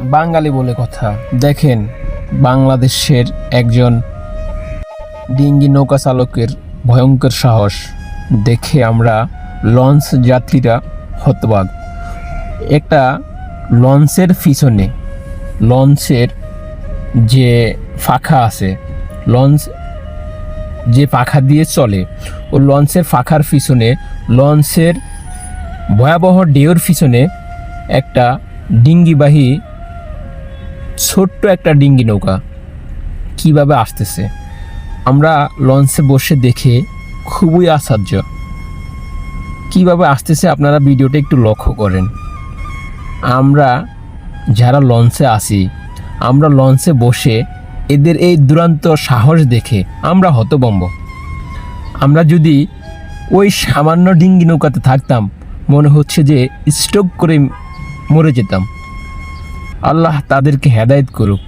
বাঙালি বলে কথা। দেখেন, বাংলাদেশের একজন ডিঙ্গি নৌকা চালকের ভয়ঙ্কর সাহস দেখে আমরা লঞ্চ যাত্রীরা হতবাক। একটা লঞ্চের পিছনে, লঞ্চের যে পাখা আছে, লঞ্চ যে পাখা দিয়ে চলে, ও লঞ্চের পাখার পিছনে, লঞ্চের ভয়াবহ ঢেউর পিছনে একটা ডিঙ্গিবাহী ছোট্ট একটা ডিঙ্গি নৌকা কিভাবে আসতেছে। আমরা লঞ্চে বসে দেখে খুবই আশ্চর্য কিভাবে আসতেছে। আপনারা ভিডিওটা একটু লক্ষ্য করেন। আমরা যারা লঞ্চে আছি, আমরা লঞ্চে বসে এদের এই দুরন্ত সাহস দেখে আমরা হতভম্ব। আমরা যদি ওই সামান্য ডিঙ্গি নৌকাতে থাকতাম, মনে হচ্ছে যে স্ট্রোক করে মরে যেতাম। আল্লাহ তাদেরকে হেদায়েত করুক।